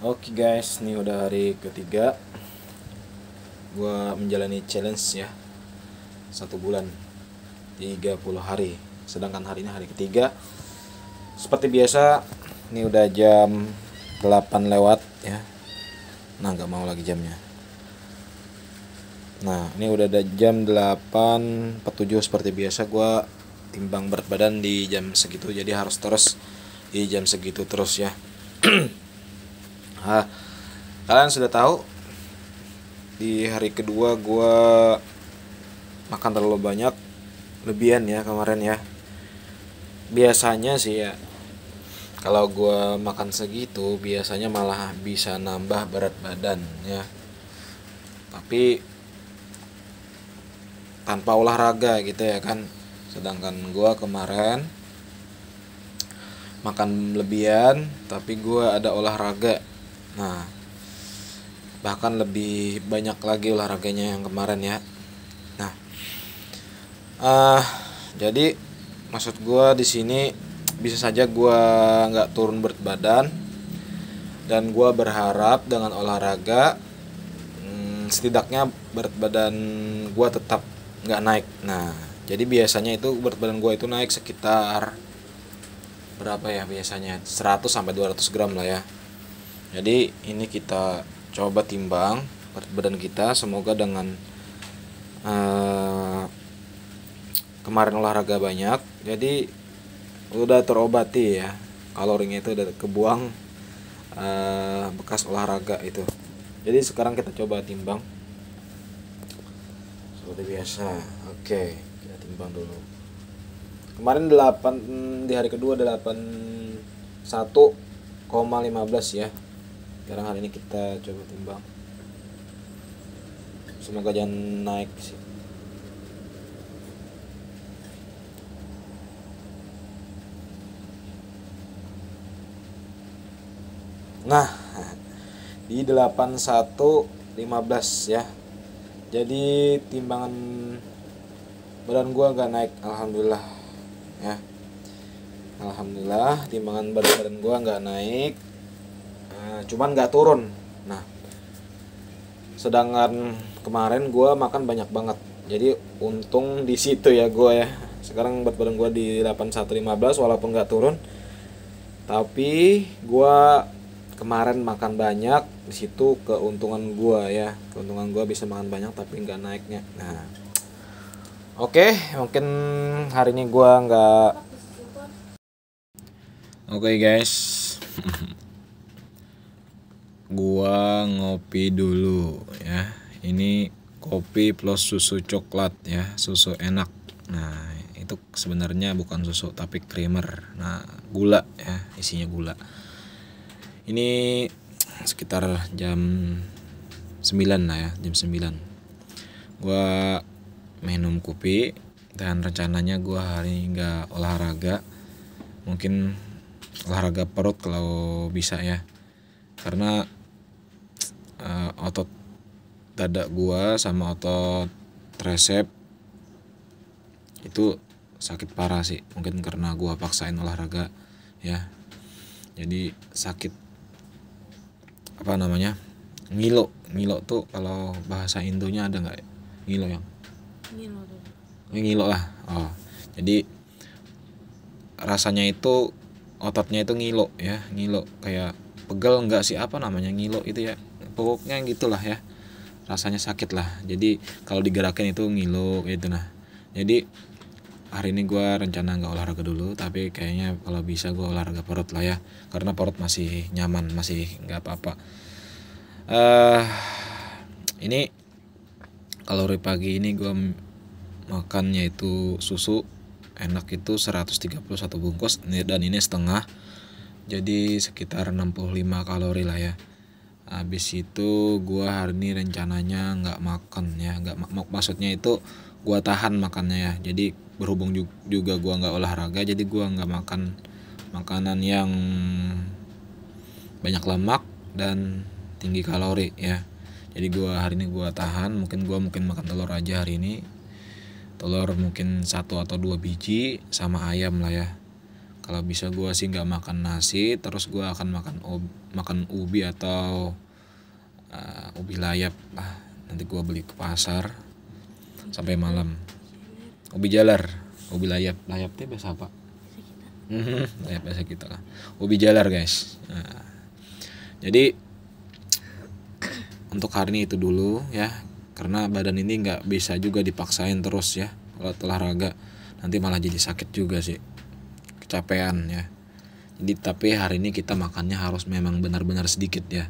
Oke guys, ini udah hari ketiga gua menjalani challenge ya. 1 bulan 30 hari. Sedangkan hari ini hari ketiga. Seperti biasa, ini udah jam 8 lewat ya. Nah, nggak mau lagi jamnya. Nah, ini udah ada jam 8.47 seperti biasa. Gua timbang berat badan di jam segitu, jadi harus terus di jam segitu terus ya. Nah, kalian sudah tahu di hari kedua gue makan terlalu banyak, lebihan ya kemarin ya. Biasanya sih ya, kalau gue makan segitu biasanya malah bisa nambah berat badan ya, tapi tanpa olahraga gitu ya kan. Sedangkan gue kemarin makan lebihan tapi gue ada olahraga. Nah, bahkan lebih banyak lagi olahraganya yang kemarin ya. Nah, jadi maksud gue di sini bisa saja gue nggak turun berat badan, dan gue berharap dengan olahraga setidaknya berat badan gue tetap nggak naik. Nah, jadi biasanya itu berat badan gue itu naik sekitar berapa ya, biasanya 100-200 gram lah ya. Jadi ini kita coba timbang berat badan kita, semoga dengan kemarin olahraga banyak jadi udah terobati ya, kalorinya itu udah kebuang, bekas olahraga itu. Jadi sekarang kita coba timbang seperti biasa. Oke, kita timbang dulu. Kemarin 8, di hari kedua 81,15 ya. Sekarang hari ini kita coba timbang, semoga jangan naik sih. Nah, di 81,15 ya. Jadi timbangan badan gua gak naik, alhamdulillah ya. Alhamdulillah timbangan badan gua gak naik, cuman gak turun. Nah, sedangkan kemarin gua makan banyak banget, jadi untung di situ ya gua ya. Sekarang berat badan gua di 81,15 walaupun gak turun, tapi gua kemarin makan banyak, di situ keuntungan gua ya. Keuntungan gua bisa makan banyak tapi nggak naiknya. Nah, oke, mungkin hari ini gua nggak. Oke guys, gua ngopi dulu ya. Ini kopi plus susu coklat ya, susu enak. Nah, itu sebenarnya bukan susu tapi creamer. Nah, gula ya, isinya gula. Ini sekitar jam 9 lah ya, jam 9 gua minum kopi, dan rencananya gua hari ini nggak olahraga. Mungkin olahraga perut kalau bisa ya, karena otot dada gua sama otot tricep itu sakit parah sih. Mungkin karena gua paksain olahraga ya, jadi sakit apa namanya, ngilo tuh kalau bahasa Indonya ada nggak? Ngilo yang ngilo lah. Oh, jadi rasanya itu ototnya itu ngilo ya, ngilo kayak pegel nggak sih, apa namanya, ngilo itu ya, pokoknya gitulah ya, rasanya sakit lah. Jadi kalau digerakin itu ngilo gitu. Nah, jadi hari ini gue rencana nggak olahraga dulu, tapi kayaknya kalau bisa gue olahraga perut lah ya, karena perut masih nyaman, masih nggak apa-apa. Ini kalori pagi ini gue makannya itu susu enak itu 131 bungkus, dan ini setengah, jadi sekitar 65 kalori lah ya. Habis itu gue hari ini rencananya nggak makan ya, maksudnya itu gue tahan makannya ya. Jadi berhubung juga gue nggak olahraga, jadi gue nggak makan makanan yang banyak lemak dan tinggi kalori ya. Jadi gue hari ini gue tahan, mungkin makan telur aja hari ini. Telur mungkin 1 atau 2 biji sama ayam lah ya. Kalau bisa gue sih nggak makan nasi, terus gue akan makan ubi atau ubi layap. Nanti gue beli ke pasar sampai malam. Ubi jalar, ubi layap itu bahasa apa? Layap bahasa kita lah. Ubi jalar guys. Nah, jadi untuk hari ini itu dulu ya, karena badan ini nggak bisa juga dipaksain terus ya. Kalau olahraga nanti malah jadi sakit juga sih, kecapean ya. Jadi tapi hari ini kita makannya harus memang benar-benar sedikit ya.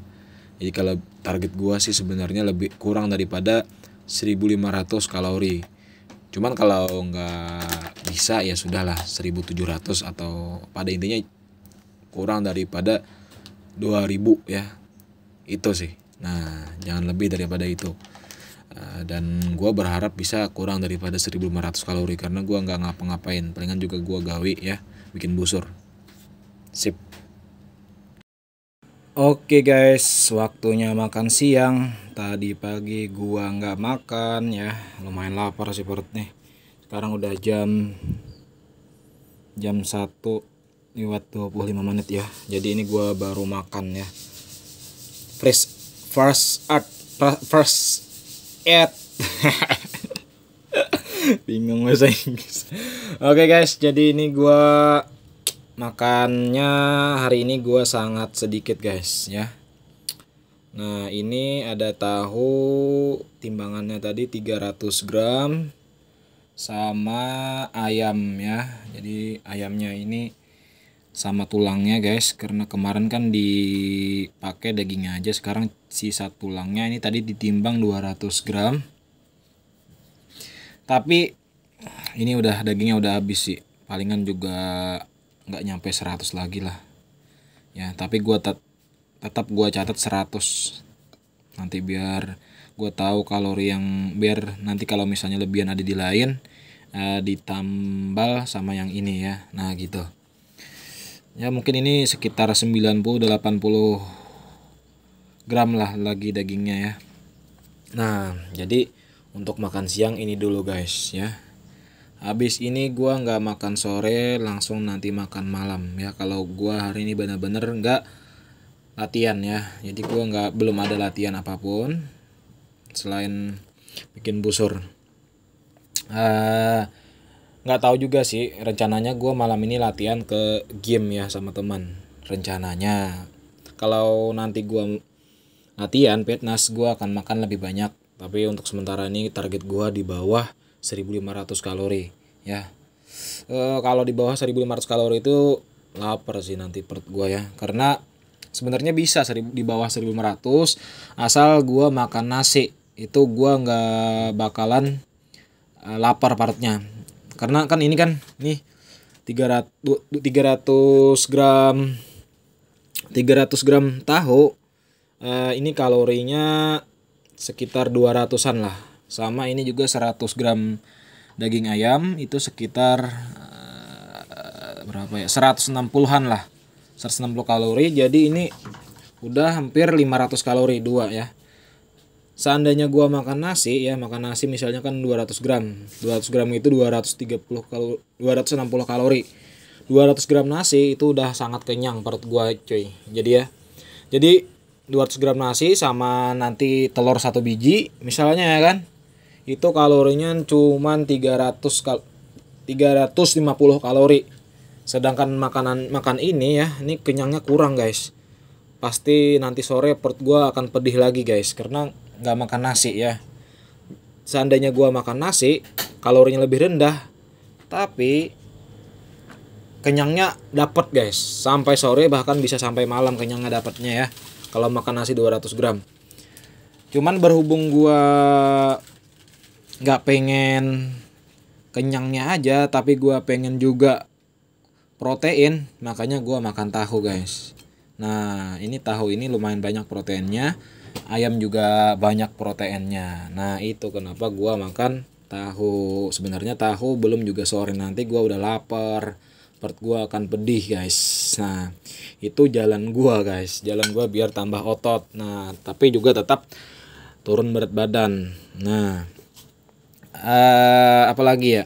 Jadi kalau target gua sih sebenarnya lebih kurang daripada 1.500 kalori. Cuman kalau nggak bisa ya sudahlah 1.700 atau pada intinya kurang daripada 2.000 ya. Itu sih. Nah, jangan lebih daripada itu. Dan gue berharap bisa kurang daripada 1.500 kalori karena gue nggak ngapa-ngapain, palingan juga gue gawe ya, bikin busur. Sip. Oke guys, waktunya makan siang. Tadi pagi gue nggak makan ya, lumayan lapar sih perut nih. Sekarang udah jam 1:25 ya. Jadi ini gue baru makan ya. First eat. Bingung bahasa Inggris. Oke guys, jadi ini gua makannya hari ini gua sangat sedikit guys ya. Nah, ini ada tahu, timbangannya tadi 300 gram sama ayam ya. Jadi ayamnya ini sama tulangnya guys, karena kemarin kan dipakai dagingnya aja, sekarang sisa tulangnya. Ini tadi ditimbang 200 gram, tapi ini udah dagingnya udah habis sih, palingan juga nggak nyampe 100 lagi lah ya. Tapi gua tetap gua catat 100 nanti, biar gua tahu kalori yang, biar nanti kalau misalnya lebihan ada di lain ditambal sama yang ini ya. Nah gitu ya, mungkin ini sekitar 90-80 gram lah lagi dagingnya ya. Nah, jadi untuk makan siang ini dulu guys ya. Habis ini gua nggak makan sore, langsung nanti makan malam ya. Kalau gua hari ini bener-bener nggak latihan ya. Jadi gua belum ada latihan apapun selain bikin busur. Nggak tahu juga sih, rencananya gue malam ini latihan ke game ya sama teman rencananya. Kalau nanti gue latihan fitness, gue akan makan lebih banyak, tapi untuk sementara ini target gue di bawah 1.500 kalori ya. Kalau di bawah 1.500 kalori itu lapar sih nanti perut gue ya, karena sebenarnya bisa di bawah 1.500 asal gue makan nasi, itu gue nggak bakalan lapar perutnya. Karena kan ini kan nih 300 gram tahu, ini kalorinya sekitar 200-an lah. Sama ini juga 100 gram daging ayam itu sekitar berapa ya, 160-an lah, 160 kalori. Jadi ini udah hampir 500 kalori dua ya. Seandainya gua makan nasi ya, makan nasi misalnya kan 200 gram itu 260 kalori. 200 gram nasi itu udah sangat kenyang perut gua cuy. Jadi 200 gram nasi sama nanti telur 1 biji misalnya ya kan, itu kalorinya cuman 350 kalori. Sedangkan makan ini ya, ini kenyangnya kurang guys. Pasti nanti sore perut gua akan pedih lagi guys, karena nggak makan nasi ya. Seandainya gua makan nasi, kalorinya lebih rendah, tapi kenyangnya dapat guys, sampai sore bahkan bisa sampai malam kenyangnya dapatnya ya, kalau makan nasi 200 gram. Cuman berhubung gua nggak pengen kenyangnya aja, tapi gua pengen juga protein, makanya gua makan tahu guys. Nah, ini tahu ini lumayan banyak proteinnya, ayam juga banyak proteinnya. Nah, itu kenapa gua makan tahu. Sebenarnya tahu belum juga sore, nanti gua udah lapar, perut gua akan pedih guys. Nah, itu jalan gua guys, jalan gua biar tambah otot. Nah, tapi juga tetap turun berat badan. Nah, apalagi ya,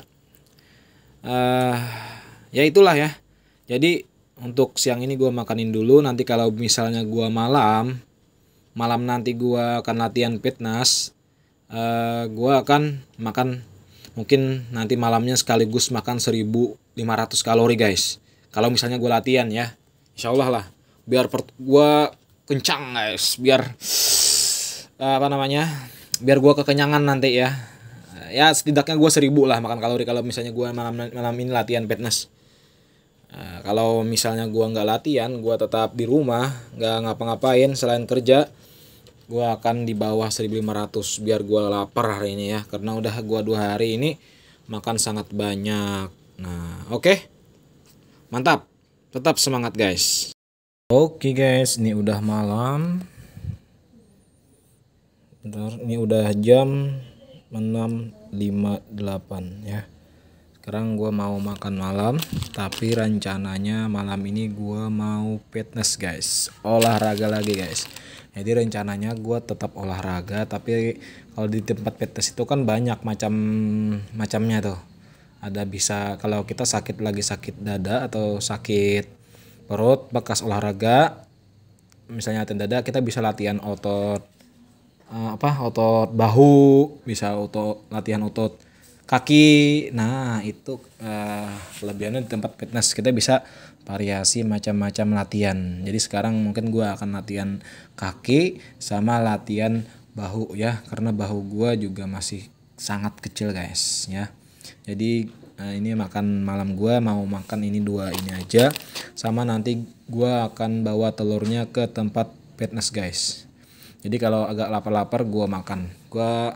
ya itulah ya. Jadi untuk siang ini gue makanin dulu. Nanti kalau misalnya gue malam nanti gue akan latihan fitness. Gue akan makan, mungkin nanti malamnya sekaligus makan 1.500 kalori guys. Kalau misalnya gue latihan ya, insya Allah lah. Biar gue kencang guys, biar biar gue kekenyangan nanti ya. Ya setidaknya gue 1.000 lah makan kalori kalau misalnya gue malam ini latihan fitness. Kalau misalnya gue nggak latihan, gue tetap di rumah nggak ngapa-ngapain selain kerja, gue akan di bawah 1.500 biar gue lapar hari ini ya, karena udah gue 2 hari ini makan sangat banyak. Nah oke. Mantap, tetap semangat guys. Oke guys, ini udah malam. Bentar, ini udah jam 6.58 ya. Sekarang gue mau makan malam, tapi rencananya malam ini gue mau fitness guys, olahraga lagi guys. Jadi rencananya gue tetap olahraga, tapi kalau di tempat fitness itu kan banyak macamnya tuh. Ada bisa kalau kita lagi sakit dada atau sakit perut bekas olahraga, misalnya latihan dada, kita bisa latihan otot otot bahu, bisa latihan otot kaki. Nah itu kelebihannya di tempat fitness, kita bisa variasi macam-macam latihan. Jadi sekarang mungkin gue akan latihan kaki sama latihan bahu ya, karena bahu gue juga masih sangat kecil guys ya. Jadi ini makan malam gue mau makan ini 2 ini aja, sama nanti gue akan bawa telurnya ke tempat fitness guys. Jadi kalau agak lapar-lapar gue makan. Gue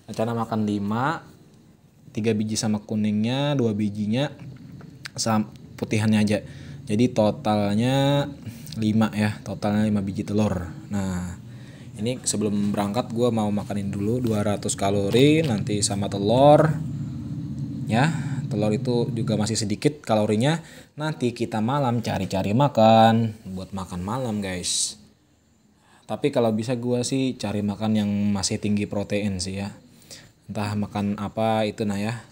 rencana makan 5, 3 biji sama kuningnya, 2 bijinya sama putihannya aja. Jadi totalnya 5 ya, totalnya 5 biji telur. Nah ini sebelum berangkat gue mau makanin dulu 200 kalori nanti sama telur ya. Telur itu juga masih sedikit kalorinya. Nanti kita malam cari-cari makan buat makan malam guys. Tapi kalau bisa gue sih cari makan yang masih tinggi protein sih ya. Entah makan apa itu nah ya.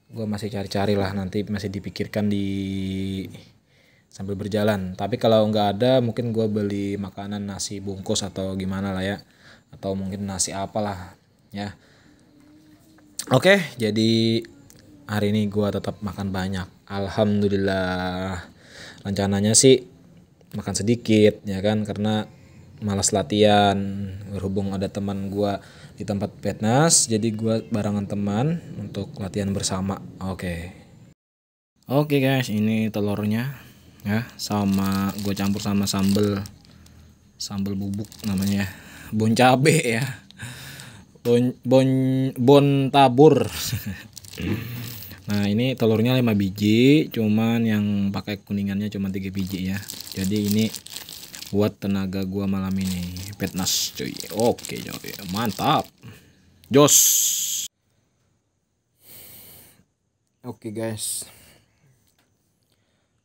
Gue masih cari-cari lah, nanti masih dipikirkan sambil berjalan. Tapi kalau nggak ada mungkin gue beli makanan nasi bungkus atau gimana lah ya. Atau mungkin nasi apalah ya. Oke, jadi hari ini gue tetap makan banyak. Alhamdulillah. Rencananya sih makan sedikit ya kan, karena malas latihan. Berhubung ada teman gue di tempat fitness, jadi gue barengan teman untuk latihan bersama. Oke guys, ini telurnya ya, sama gue campur sama sambal bubuk namanya, bon cabe ya, bon tabur. Nah ini telurnya 5 biji, cuman yang pakai kuningannya cuma 3 biji ya. Jadi ini buat tenaga gua malam ini fitness cuy. Oke cuy, mantap, jos. Oke guys,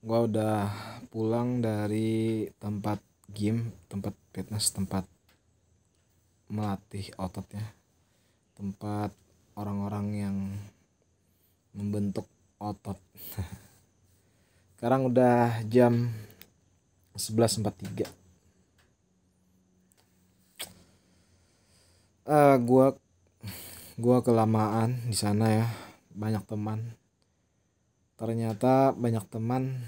gua udah pulang dari tempat gym, tempat fitness, tempat melatih otot ya, tempat orang-orang yang membentuk otot. Sekarang udah jam 11.43. Gua kelamaan di sana ya, banyak teman. Ternyata banyak teman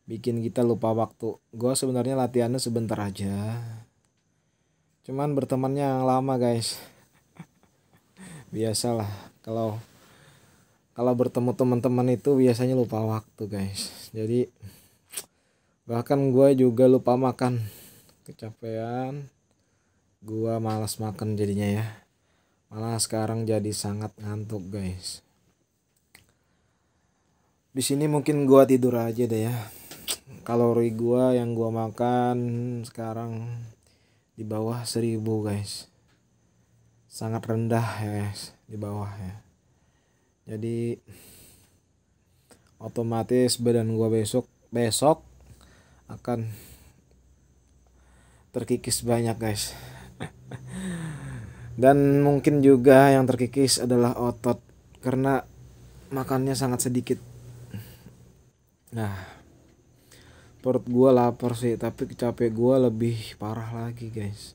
bikin kita lupa waktu. Gua sebenarnya latihannya sebentar aja, cuman bertemannya yang lama guys. Biasalah kalau bertemu teman-teman itu biasanya lupa waktu guys. Jadi bahkan gue juga lupa makan, kecapean, gue malas makan jadinya ya, malah sekarang jadi sangat ngantuk guys. Di sini mungkin gue tidur aja deh ya. Kalori gue yang gue makan sekarang di bawah 1.000 guys, sangat rendah ya guys, di bawah ya. Jadi otomatis badan gue besok akan terkikis banyak guys. Dan mungkin juga yang terkikis adalah otot, karena makannya sangat sedikit. Nah, perut gue lapar sih, tapi capek gue lebih parah lagi guys.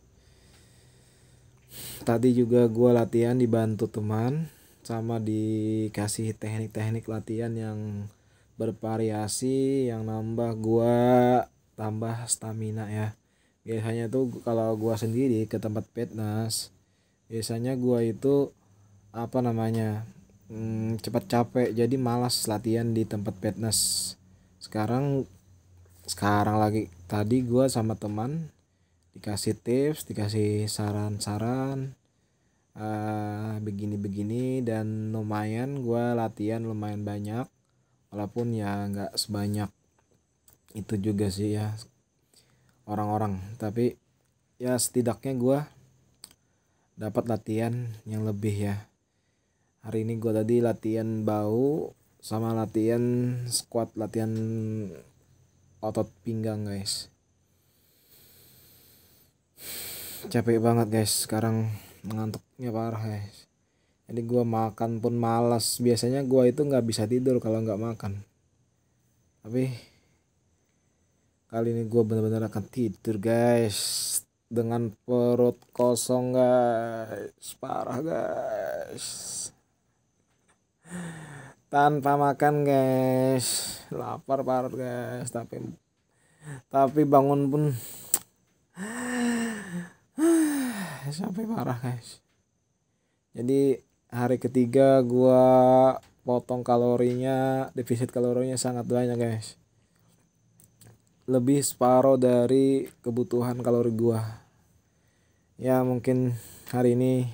Tadi juga gue latihan dibantu teman, sama dikasih teknik-teknik latihan yang bervariasi, yang nambah gue tambah stamina ya. Biasanya tuh kalau gue sendiri ke tempat fitness, biasanya gue itu apa namanya, cepat capek, jadi malas latihan di tempat fitness. Sekarang sekarang lagi tadi gue sama teman dikasih tips, dikasih saran-saran, begini-begini, dan lumayan gue latihan lumayan banyak, walaupun ya nggak sebanyak itu juga sih ya orang-orang, tapi ya setidaknya gue dapat latihan yang lebih ya. Hari ini gue tadi latihan bau sama latihan squat, latihan otot pinggang guys. Capek banget guys, sekarang ngantuknya parah guys. Jadi gue makan pun malas. Biasanya gue itu nggak bisa tidur kalau nggak makan. Tapi kali ini gue benar-benar akan tidur guys, dengan perut kosong guys, parah guys. Tanpa makan guys, lapar parah guys. Tapi bangun pun sampai parah guys. Jadi hari ketiga gua potong kalorinya, defisit kalorinya sangat banyak guys, lebih separuh dari kebutuhan kalori gua. Ya mungkin hari ini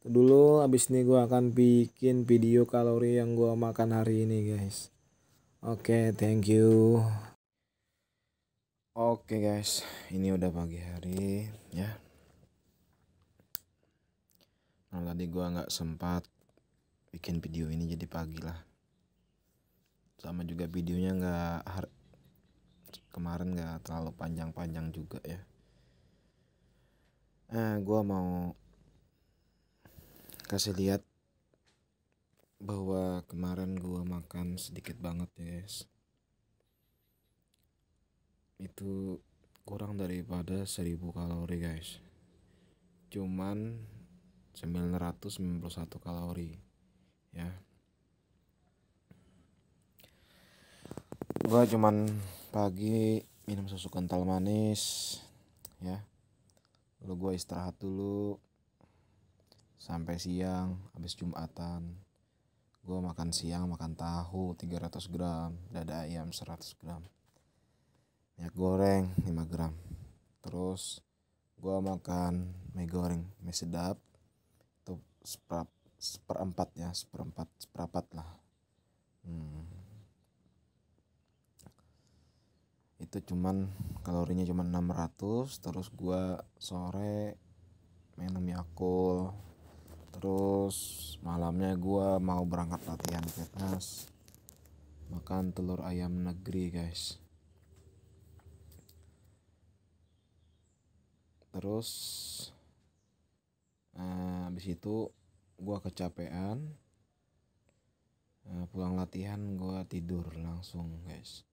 itu dulu, habis ini gua akan bikin video kalori yang gua makan hari ini guys. Oke, thank you. Oke guys, ini udah pagi hari ya. Nah, tadi gua nggak sempat bikin video ini jadi pagi lah. Sama juga videonya kemarin nggak terlalu panjang-panjang juga ya. Gua mau kasih lihat bahwa kemarin gua makan sedikit banget ya guys. Itu kurang daripada 1000 kalori guys. Cuman 991 kalori ya. Gua cuman pagi minum susu kental manis ya, lalu gua istirahat dulu sampai siang. Habis Jumatan gua makan siang, makan tahu 300 gram, dada ayam 100 gram, minyak goreng 5 gram. Terus gua makan mie goreng, mie sedap itu seperempat ya, seperapat lah. Itu cuman kalorinya cuman 600. Terus gua sore minum Yakult. Terus malamnya gua mau berangkat latihan fitness, makan telur ayam negeri guys. Terus habis itu gua kecapean, pulang latihan gua tidur langsung guys.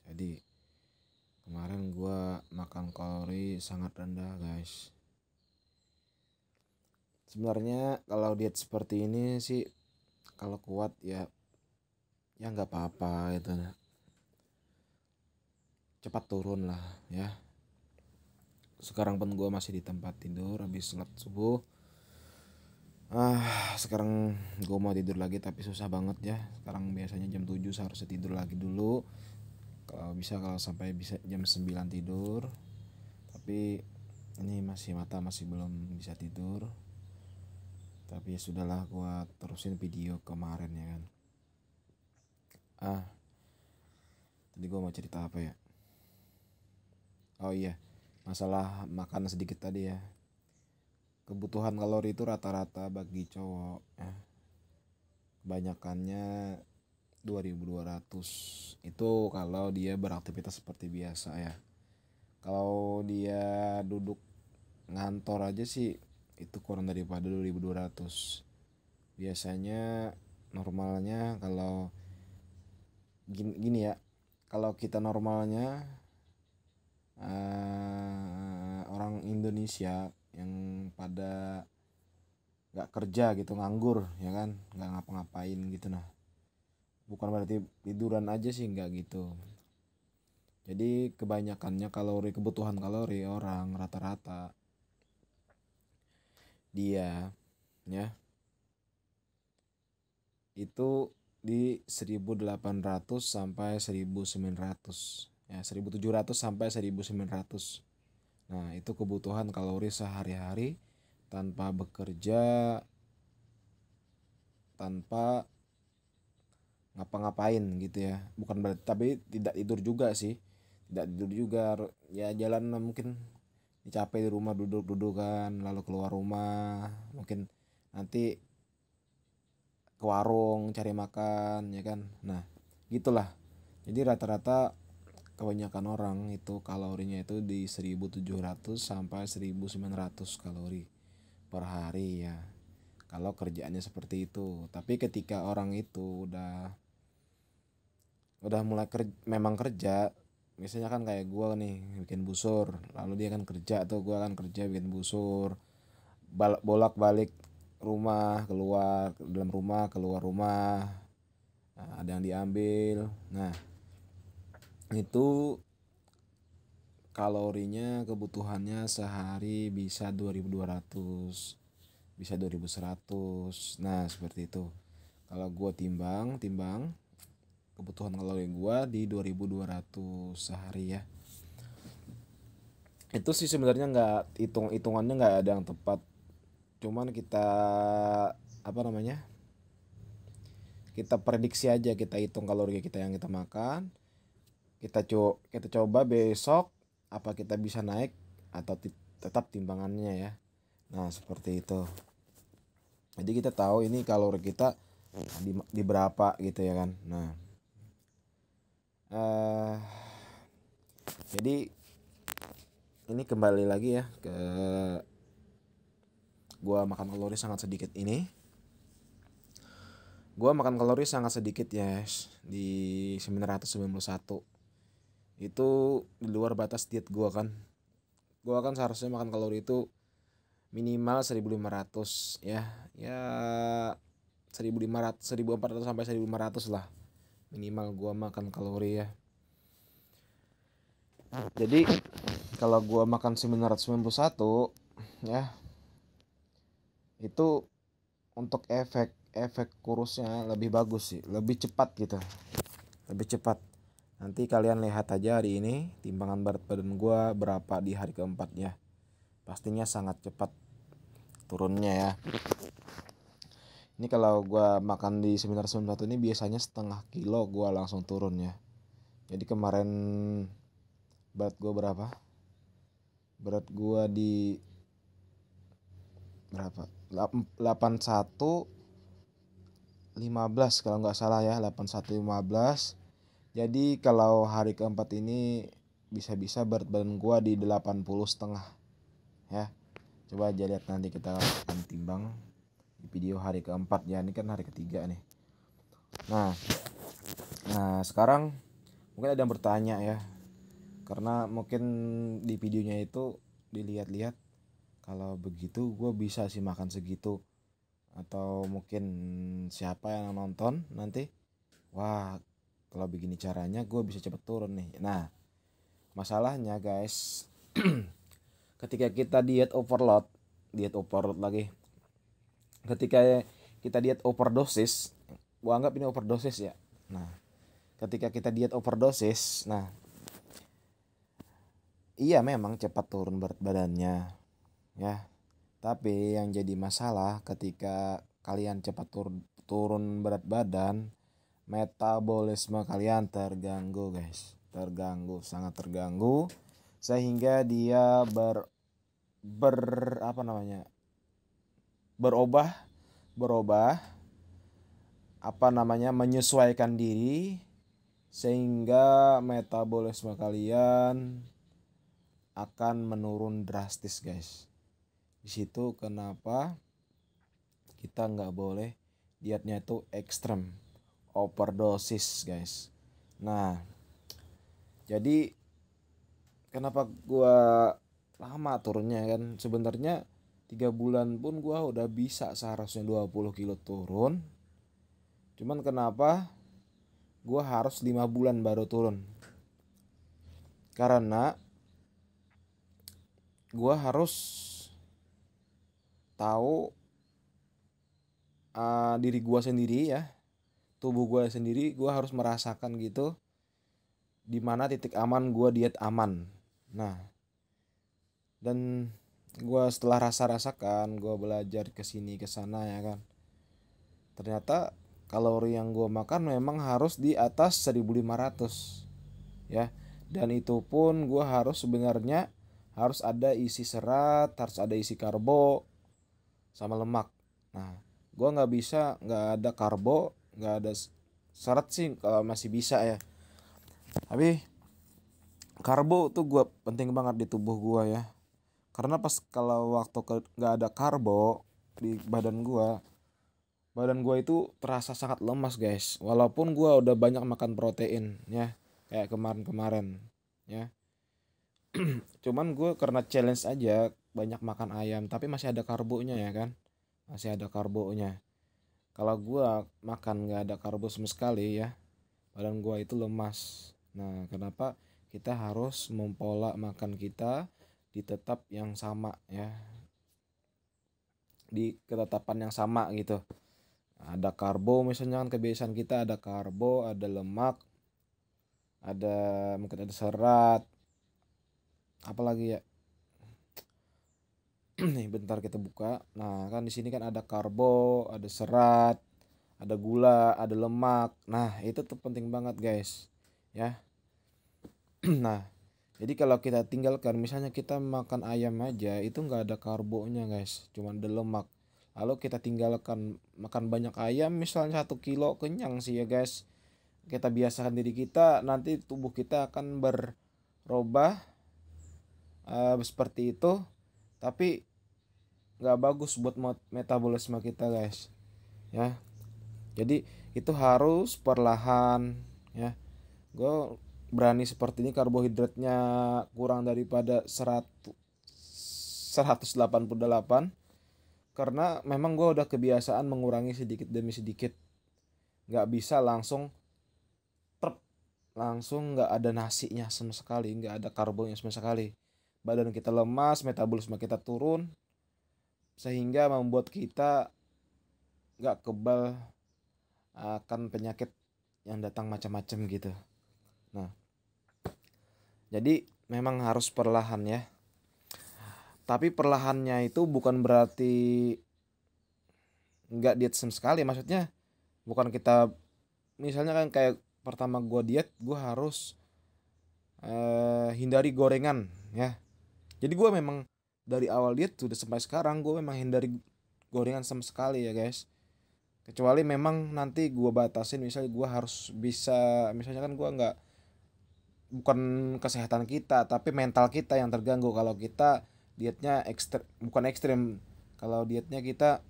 Jadi kemarin gua makan kalori sangat rendah guys. Sebenarnya kalau diet seperti ini sih, kalau kuat ya nggak apa-apa gitu, cepat turun lah ya. Sekarang pun gue masih di tempat tidur habis sholat subuh. Sekarang gue mau tidur lagi tapi susah banget ya. Sekarang biasanya jam 7 seharusnya tidur lagi dulu. Kalau sampai bisa jam 9 tidur. Tapi ini mata masih belum bisa tidur. Tapi ya sudahlah, gue terusin video kemarin ya kan. Tadi gue mau cerita apa ya? Oh iya, masalah makan sedikit tadi ya. Kebutuhan kalori itu rata-rata bagi cowok ya, kebanyakannya 2200. Itu kalau dia beraktivitas seperti biasa ya. Kalau dia duduk ngantor aja sih itu kurang daripada 2200. Biasanya normalnya kalau gini ya, kalau kita normalnya orang Indonesia yang pada nggak kerja gitu, nganggur ya kan, nggak ngapa-ngapain gitu. Nah, bukan berarti tiduran aja sih, nggak gitu. Jadi kebanyakannya kebutuhan kalori orang rata-rata dia ya itu di 1800 sampai 1900 ya, 1700 sampai 1900. Nah, itu kebutuhan kalori sehari-hari tanpa bekerja, tanpa ngapa-ngapain gitu ya. Bukan berarti, tapi tidak tidur juga sih. Tidak tidur juga, ya jalan mungkin capek di rumah, duduk-dudukan, lalu keluar rumah, mungkin nanti ke warung cari makan ya kan. Nah, gitulah. Jadi rata-rata kebanyakan orang itu kalorinya itu di 1700 sampai 1900 kalori per hari ya, kalau kerjaannya seperti itu. Tapi ketika orang itu udah mulai memang kerja, misalnya kan kayak gue nih bikin busur, lalu dia kan kerja atau gue kan kerja bikin busur, bolak-balik rumah, keluar dalam rumah, keluar rumah. Nah, ada yang diambil. Nah, itu kalorinya, kebutuhannya sehari bisa 2200, bisa 2100. Nah, seperti itu. Kalau gue timbang kebutuhan kalori gue di 2200 sehari ya. Itu sih sebenarnya nggak hitungannya nggak ada yang tepat. Cuman kita kita prediksi aja, kita hitung kalori kita yang kita makan. Kita coba besok apa kita bisa naik atau tetap timbangannya ya. Nah, seperti itu. Jadi kita tahu ini kalori kita di berapa gitu ya kan. Nah, jadi ini kembali lagi ya ke gua makan kalori sangat sedikit ini. Gua makan kalori sangat sedikit ya, di 991. Itu di luar batas diet gua kan. Gua kan seharusnya makan kalori itu minimal 1500 ya. Ya 1500, 1400 sampai 1500 lah minimal gua makan kalori ya. Jadi kalau gua makan 991 ya, itu untuk efek kurusnya lebih bagus sih, lebih cepat gitu, lebih cepat. Nanti kalian lihat aja hari ini timbangan berat badan gua berapa di hari keempat ya, pastinya sangat cepat turunnya ya. Ini kalau gua makan di 991 ini biasanya setengah kilo gua langsung turun ya. Jadi kemarin berat gua berapa? Berat gua di berapa? 8115 kalau nggak salah ya, 8115. Jadi kalau hari keempat ini bisa-bisa berat badan gua di 80,5 ya. Coba aja lihat, nanti kita akan timbang di video hari keempat ya. Ini kan hari ketiga nih. Nah, sekarang mungkin ada yang bertanya ya, karena mungkin di videonya itu dilihat-lihat kalau begitu gue bisa sih makan segitu, atau mungkin siapa yang nonton nanti, wah kalau begini caranya gue bisa cepet turun nih. Nah, masalahnya guys, ketika kita diet overload lagi, ketika kita diet overdosis, gue anggap ini overdosis ya. Nah, ketika kita diet overdosis, nah iya memang cepat turun berat badannya ya, tapi yang jadi masalah ketika kalian cepat turun berat badan, metabolisme kalian terganggu guys, sangat terganggu, sehingga dia berubah menyesuaikan diri, sehingga metabolisme kalian akan menurun drastis guys. Di situ kenapa kita nggak boleh dietnya itu ekstrem, overdosis guys. Nah jadi kenapa gua lama turunnya kan, sebenarnya 3 bulan pun gua udah bisa seharusnya 20 kilo turun, cuman kenapa gua harus 5 bulan baru turun, karena gua harus tahu diri gua sendiri ya, tubuh gua sendiri, gua harus merasakan gitu di mana titik aman gua diet aman. Nah dan gua setelah rasakan, gua belajar kesini kesana ya kan, ternyata kalori yang gua makan memang harus di atas 1500 ya, dan itu pun gua harus sebenarnya harus ada isi serat, harus ada isi karbo sama lemak. Nah gua nggak bisa nggak ada karbo, nggak ada serat sih kalau masih bisa ya, tapi karbo tuh gua penting banget di tubuh gua ya, karena pas kalau waktu nggak ada karbo di badan gua itu terasa sangat lemas guys, walaupun gua udah banyak makan protein ya kayak kemarin ya. Cuman gue karena challenge aja banyak makan ayam tapi masih ada karbonya ya kan, masih ada karbonya. Kalau gue makan nggak ada karbo sama sekali ya, badan gue itu lemas. Nah kenapa kita harus mempola makan kita di tetap yang sama ya, di ketetapan yang sama gitu. Ada karbo misalnya kan, kebiasaan kita ada karbo, ada lemak, ada mungkin ada serat, apalagi ya. Nih bentar kita buka. Nah kan di sini kan ada karbo, ada serat, ada gula, ada lemak. Nah itu tuh penting banget guys ya. Nah jadi kalau kita tinggalkan, misalnya kita makan ayam aja itu nggak ada karbonya guys, cuma ada lemak. Lalu kita tinggalkan makan banyak ayam, misalnya 1 kilo kenyang sih ya guys. Kita biasakan diri kita, nanti tubuh kita akan berubah seperti itu, tapi nggak bagus buat metabolisme kita guys ya. Jadi itu harus perlahan ya. Gue berani seperti ini, karbohidratnya kurang daripada 188 karena memang gue udah kebiasaan mengurangi sedikit demi sedikit, nggak bisa langsung langsung nggak ada nasinya sama sekali, nggak ada karbonya sama sekali. Badan kita lemas, metabolisme kita turun, sehingga membuat kita nggak kebal akan penyakit yang datang macam-macam gitu. Nah jadi memang harus perlahan ya, tapi perlahannya itu bukan berarti nggak diet sama sekali. Maksudnya bukan kita misalnya kan kayak pertama gue diet gue harus hindari gorengan ya. Jadi gue memang dari awal diet sudah sampai sekarang gue memang hindari gorengan sama sekali ya guys, kecuali memang nanti gue batasin, misalnya gue harus bisa, misalnya kan gue nggak, bukan kesehatan kita tapi mental kita yang terganggu kalau kita dietnya bukan ekstrim, kalau dietnya kita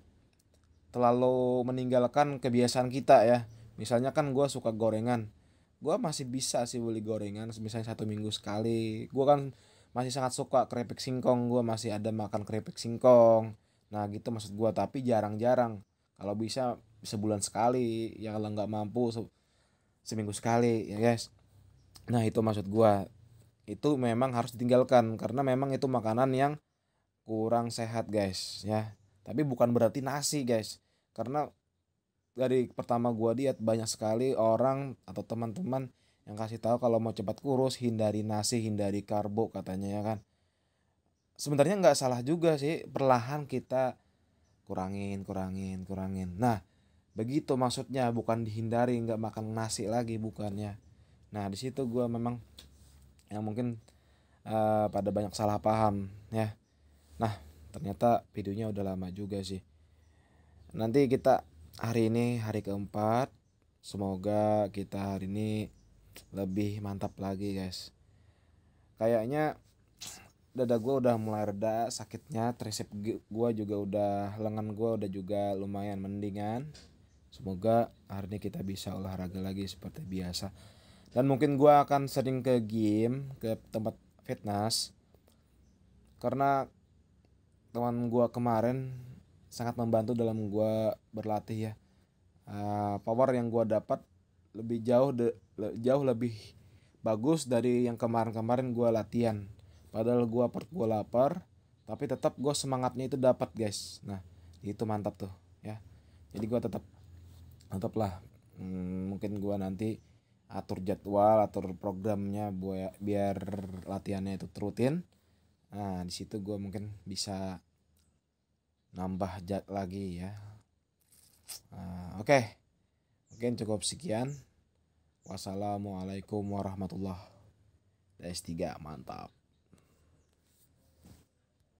terlalu meninggalkan kebiasaan kita ya. Misalnya kan gue suka gorengan, gue masih bisa sih beli gorengan misalnya 1 minggu sekali. Gue kan masih sangat suka keripik singkong, gue masih ada makan keripik singkong. Nah gitu maksud gue, tapi jarang-jarang, kalau bisa sebulan sekali ya, kalau nggak mampu seminggu sekali ya guys. Nah itu maksud gua, itu memang harus ditinggalkan karena memang itu makanan yang kurang sehat guys ya. Tapi bukan berarti nasi guys, karena dari pertama gua diet banyak sekali orang atau teman-teman yang kasih tahu kalau mau cepat kurus hindari nasi, hindari karbo katanya ya kan. Sebenarnya nggak salah juga sih, perlahan kita kurangin. Nah begitu maksudnya, bukan dihindari nggak makan nasi lagi, bukannya. Nah di situ gua memang yang mungkin pada banyak salah paham ya. Nah ternyata videonya udah lama juga sih. Nanti kita hari ini hari keempat, semoga kita hari ini lebih mantap lagi guys. Kayaknya dada gue udah mulai reda sakitnya, tricep gue juga udah, lengan gue udah juga lumayan mendingan Semoga hari ini kita bisa olahraga lagi seperti biasa. Dan mungkin gua akan sering ke gym, ke tempat fitness, karena teman gua kemarin sangat membantu dalam gua berlatih ya. Power yang gua dapat lebih jauh lebih bagus dari yang kemarin-kemarin gua latihan. Padahal perut gua lapar, tapi tetap gua semangatnya itu dapat guys. Nah itu mantap tuh ya. Jadi gua tetaplah mungkin gua nanti atur jadwal, atur programnya biar latihannya itu rutin. Nah di situ gua mungkin bisa nambah lagi ya. Oke. Mungkin cukup sekian. Wassalamualaikum warahmatullahi wabarakatuh. S3 mantap.